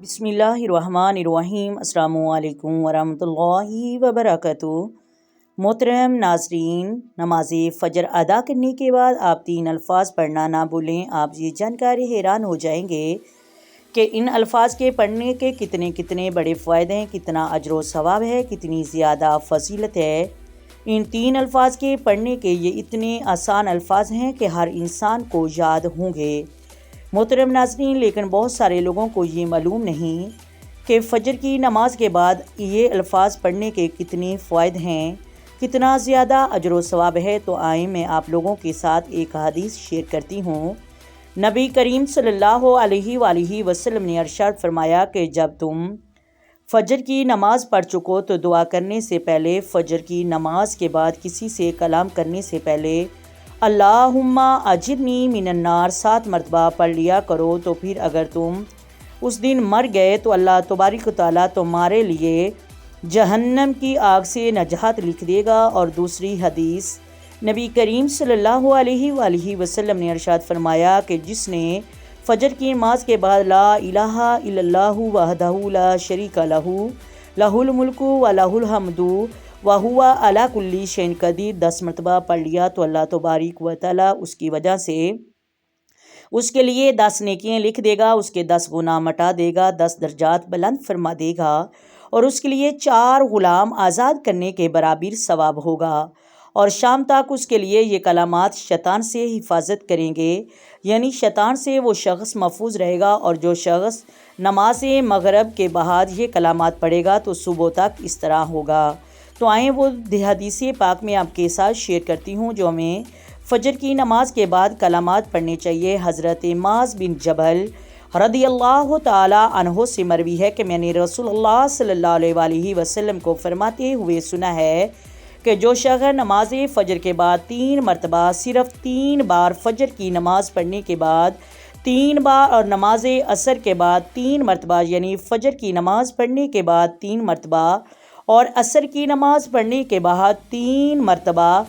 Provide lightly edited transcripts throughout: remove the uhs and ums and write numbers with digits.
بسم اللہ الرحمن الرحیم۔ السلام علیکم ورحمۃ اللہ وبرکاتہ۔ محترم ناظرین، نماز فجر ادا کرنے کے بعد آپ 3 الفاظ پڑھنا نہ بھولیں۔ آپ یہ جان کر حیران ہو جائیں گے کہ ان الفاظ کے پڑھنے کے کتنے بڑے فائدے ہیں، کتنا اجر و ثواب ہے، کتنی زیادہ فضیلت ہے۔ ان 3 الفاظ کے پڑھنے کے یہ اتنے آسان الفاظ ہیں کہ ہر انسان کو یاد ہوں گے۔ محترم ناظرین، لیکن بہت سارے لوگوں کو یہ معلوم نہیں کہ فجر کی نماز کے بعد یہ الفاظ پڑھنے کے کتنے فوائد ہیں، کتنا زیادہ اجر و ثواب ہے۔ تو آئیں میں آپ لوگوں کے ساتھ ایک حدیث شیئر کرتی ہوں۔ نبی کریم صلی اللہ علیہ وآلہ وسلم نے ارشاد فرمایا کہ جب تم فجر کی نماز پڑھ چکو تو دعا کرنے سے پہلے، فجر کی نماز کے بعد کسی سے کلام کرنے سے پہلے اللہم اجرنی من النار 7 مرتبہ پڑھ لیا کرو۔ تو پھر اگر تم اس دن مر گئے تو اللہ تبارک و تعالیٰ تمہارے لیے جہنم کی آگ سے نجات لکھ دے گا۔ اور دوسری حدیث، نبی کریم صلی اللہ علیہ وآلہ وسلم نے ارشاد فرمایا کہ جس نے فجر کی نماز کے بعد لا الہ الا اللہ وحدہ لا شریک لہ لہ الملک و لہ الحمد وَهُوَ عَلَىٰ كُلِّ شَيْءٍ قَدِيرٌ 10 مرتبہ پڑھ لیا تو اللہ تبارک و تعالیٰ اس کی وجہ سے اس کے لیے 10 نیکیاں لکھ دے گا، اس کے 10 گناہ مٹا دے گا، 10 درجات بلند فرما دے گا، اور اس کے لیے 4 غلام آزاد کرنے کے برابر ثواب ہوگا۔ اور شام تک اس کے لیے یہ کلمات شیطان سے حفاظت کریں گے، یعنی شیطان سے وہ شخص محفوظ رہے گا۔ اور جو شخص نماز مغرب کے بعد یہ کلمات پڑھے گا تو صبح تک اس طرح ہوگا۔ تو آئیں وہ حدیث پاک میں آپ کے ساتھ شیئر کرتی ہوں جو ہمیں فجر کی نماز کے بعد کلمات پڑھنے چاہیے۔ حضرت معاذ بن جبل رضی اللہ تعالی عنہ سے مروی ہے کہ میں نے رسول اللہ صلی اللہ علیہ وآلہ وسلم کو فرماتے ہوئے سنا ہے کہ جو شخص نماز فجر کے بعد 3 مرتبہ، صرف 3 بار فجر کی نماز پڑھنے کے بعد 3 بار اور نماز عصر کے بعد 3 مرتبہ، یعنی فجر کی نماز پڑھنے کے بعد 3 مرتبہ اور عصر کی نماز پڑھنے کے بعد 3 مرتبہ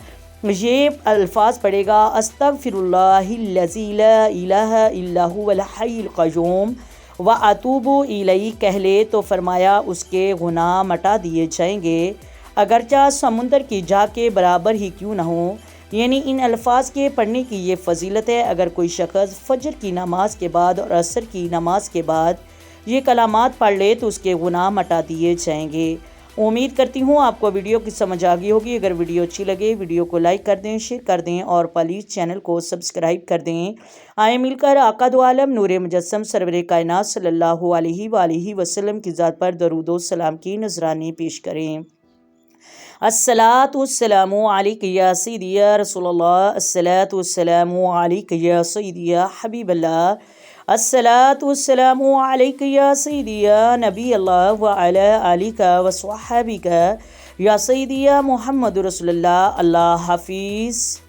یہ الفاظ پڑھے گا، استغفر اللہ الذی لا الہ الا هو الحی القیوم واتوب الیہ کہہ لے تو فرمایا اس کے گناہ مٹا دیے جائیں گے، اگرچہ سمندر کی جا کے برابر ہی کیوں نہ ہو۔ یعنی ان الفاظ کے پڑھنے کی یہ فضیلت ہے۔ اگر کوئی شخص فجر کی نماز کے بعد اور عصر کی نماز کے بعد یہ کلمات پڑھ لے تو اس کے گناہ مٹا دیے جائیں گے۔ امید کرتی ہوں آپ کو ویڈیو کی سمجھ آ گئی ہوگی۔ اگر ویڈیو اچھی لگے ویڈیو کو لائک کر دیں، شیئر کر دیں اور پلیز چینل کو سبسکرائب کر دیں۔ آئیں مل کر آقا دو عالم نور مجسم سرور کائنات صلی اللہ علیہ وآلہ وسلم کی ذات پر درود و سلام کی نذرانی پیش کریں۔ الصلاۃ والسلام علیک یا سیدی یا رسول اللہ، الصلاۃ والسلام علیک یا سیدی یا حبیب اللہ، الصلاۃ والسلام علیک یا سیدی یا نبی اللہ وعلی آلک وصحبک یا سیدی یا محمد رسول اللہ۔ اللہ حافظ۔